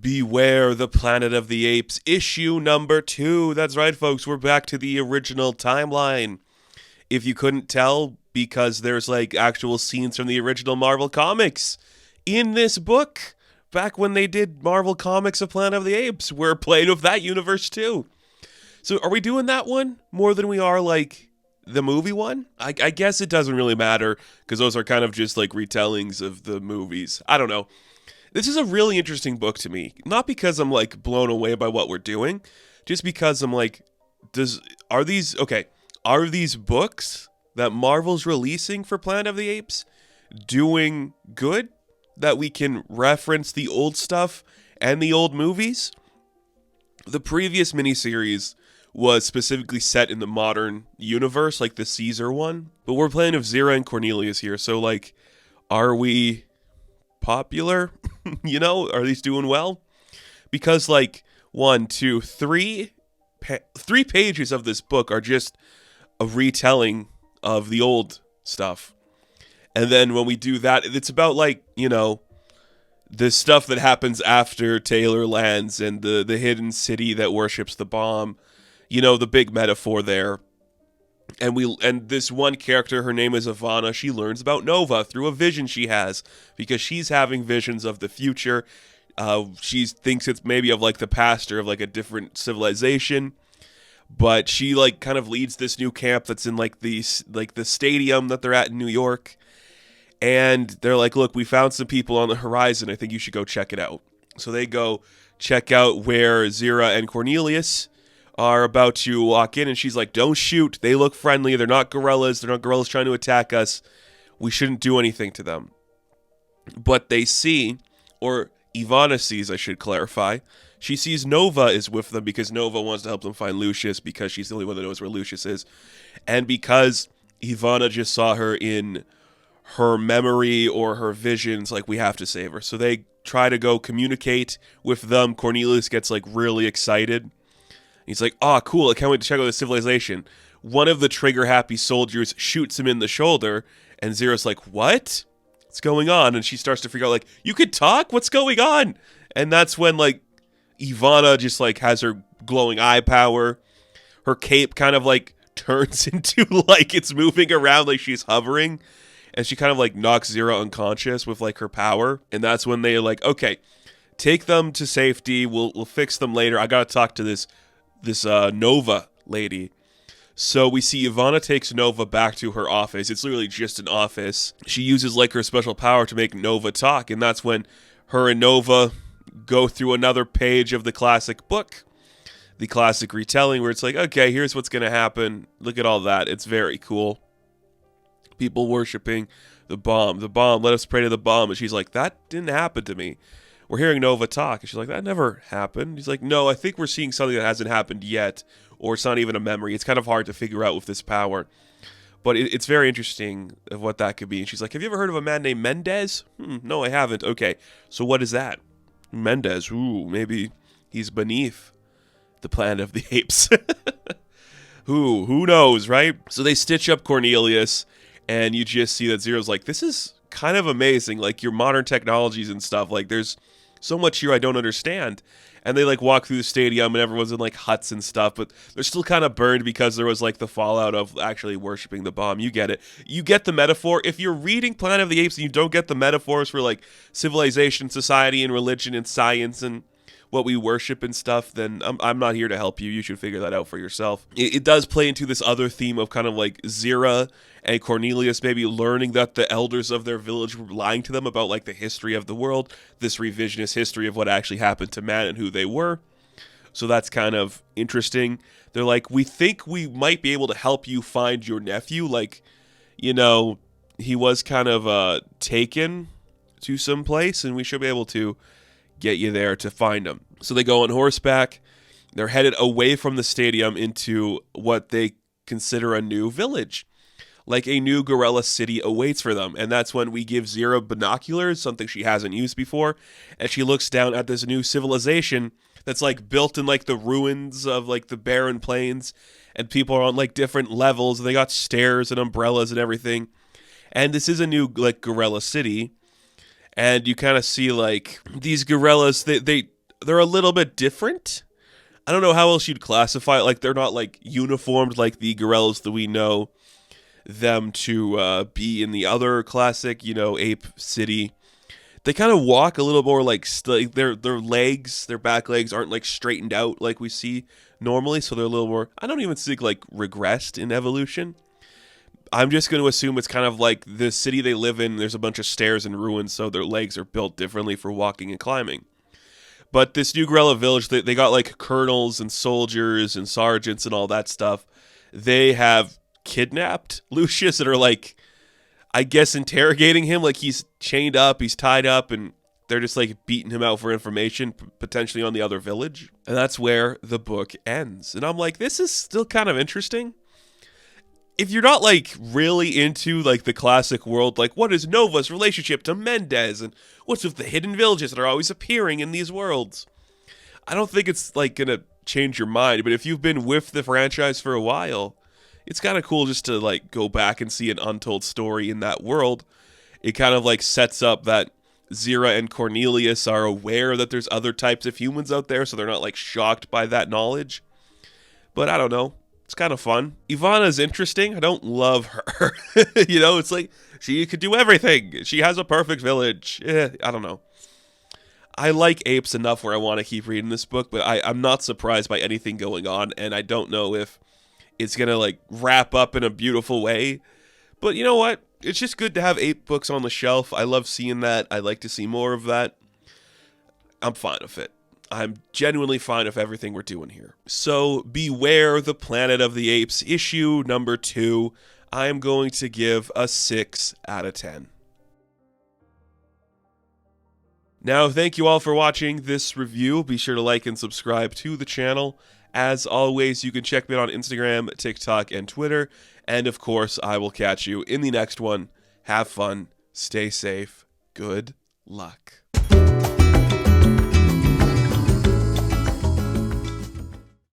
Beware the Planet of the Apes, issue number 2. That's right, folks. We're back to the original timeline. If you couldn't tell, because there's like actual scenes from the original Marvel Comics in this book. Back when they did Marvel Comics of Planet of the Apes, we're playing with that universe too. So are we doing that one more than we are like the movie one? I guess it doesn't really matter because those are kind of just like retellings of the movies. I don't know. This is a really interesting book to me. Not because I'm like blown away by what we're doing, just because I'm like, are these books that Marvel's releasing for Planet of the Apes doing good? That we can reference the old stuff and the old movies? The previous miniseries was specifically set in the modern universe, like the Caesar one. But we're playing with Zira and Cornelius here, so like, are we popular? You know, are these doing well? Because like 1, 2, 3 pages of this book are just a retelling of the old stuff. And then when we do that, it's about like, you know, the stuff that happens after Taylor lands and the hidden city that worships the bomb. You know, the big metaphor there. And this one character, her name is Ivana, she learns about Nova through a vision she has, because she's having visions of the future. She thinks it's maybe of like the past or of like a different civilization, but she like kind of leads this new camp that's in like the stadium that they're at in New York, and they're like, look, we found some people on the horizon, I think you should go check it out. So they go check out where Zira and Cornelius are about to walk in, and she's like, don't shoot, they look friendly, they're not gorillas trying to attack us, we shouldn't do anything to them. But they see, or Ivana sees, I should clarify, she sees Nova is with them because Nova wants to help them find Lucius because she's the only one that knows where Lucius is, and because Ivana just saw her in her memory or her visions, like, we have to save her. So they try to go communicate with them. Cornelius gets like really excited. He's like, oh, cool, I can't wait to check out this civilization. One of the trigger-happy soldiers shoots him in the shoulder, and Zira's like, what? What's going on? And she starts to figure out, like, you could talk? What's going on? And that's when, like, Ivana just, like, has her glowing eye power. Her cape kind of, like, turns into, like, it's moving around like she's hovering. And she kind of, like, knocks Zira unconscious with, like, her power. And that's when they're like, okay, take them to safety. We'll fix them later. I gotta talk to this Nova lady. So we see Ivana takes Nova back to her office. It's literally just an office. She uses like her special power to make Nova talk, and that's when her and Nova go through another page of the classic book, the classic retelling, where it's like, okay, here's what's gonna happen. Look at all that. It's very cool. People worshiping the bomb. The bomb, let us pray to the bomb. And she's like, that didn't happen to me. We're hearing Nova talk, and she's like, that never happened. He's like, no, I think we're seeing something that hasn't happened yet, or it's not even a memory. It's kind of hard to figure out with this power, but it's very interesting of what that could be. And she's like, have you ever heard of a man named Mendez? No, I haven't. Okay, so what is that? Mendez, ooh, maybe he's beneath the Planet of the Apes. Who knows, right? So they stitch up Cornelius, and you just see that Zira's like, this is kind of amazing, like your modern technologies and stuff, like there's so much here I don't understand. And they like walk through the stadium and everyone's in like huts and stuff, but they're still kind of burned because there was like the fallout of actually worshiping the bomb. You get it. You get the metaphor. If you're reading Planet of the Apes and you don't get the metaphors for like civilization, society, and religion and science and what we worship and stuff, then I'm not here to help you. You should figure that out for yourself. It does play into this other theme of kind of like Zira and Cornelius maybe learning that the elders of their village were lying to them about like the history of the world, this revisionist history of what actually happened to man and who they were. So that's kind of interesting. They're like, we think we might be able to help you find your nephew. Like, you know, he was kind of taken to some place, and we should be able to get you there to find him. So they go on horseback. They're headed away from the stadium into what they consider a new village. Like a new gorilla city awaits for them. And that's when we give Zira binoculars, something she hasn't used before. And she looks down at this new civilization that's like built in like the ruins of like the barren plains. And people are on like different levels. They got stairs and umbrellas and everything. And this is a new like gorilla city. And you kind of see like these gorillas, they they're a little bit different. I don't know how else you'd classify it. Like, they're not, like, uniformed like the gorillas that we know them to be in the other classic, ape city. They kind of walk a little more like their legs, their back legs aren't like straightened out like we see normally, so they're a little more, I don't even think like regressed in evolution. I'm just going to assume it's kind of like the city they live in, there's a bunch of stairs and ruins, so their legs are built differently for walking and climbing. But this new gorilla village, they got like colonels and soldiers and sergeants and all that stuff. They have kidnapped Lucius and are like, I guess, interrogating him. Like, he's chained up, he's tied up, and they're just like beating him out for information, potentially on the other village. And that's where the book ends. And I'm like, this is still kind of interesting. If you're not like really into like the classic world, like what is Nova's relationship to Mendez and what's with the hidden villages that are always appearing in these worlds, I don't think it's like gonna change your mind. But if you've been with the franchise for a while, it's kind of cool just to like go back and see an untold story in that world. It kind of like sets up that Zira and Cornelius are aware that there's other types of humans out there, so they're not like shocked by that knowledge. But I don't know. It's kind of fun. Ivana's interesting. I don't love her. It's like she could do everything. She has a perfect village. I don't know. I like Apes enough where I want to keep reading this book, but I'm not surprised by anything going on, and I don't know if it's going to like wrap up in a beautiful way. But you know what? It's just good to have ape books on the shelf. I love seeing that. I like to see more of that. I'm fine with it. I'm genuinely fine with everything we're doing here. So, Beware the Planet of the Apes, issue number 2. I am going to give a 6 out of 10. Now, thank you all for watching this review. Be sure to like and subscribe to the channel. As always, you can check me out on Instagram, TikTok, and Twitter. And of course, I will catch you in the next one. Have fun. Stay safe. Good luck.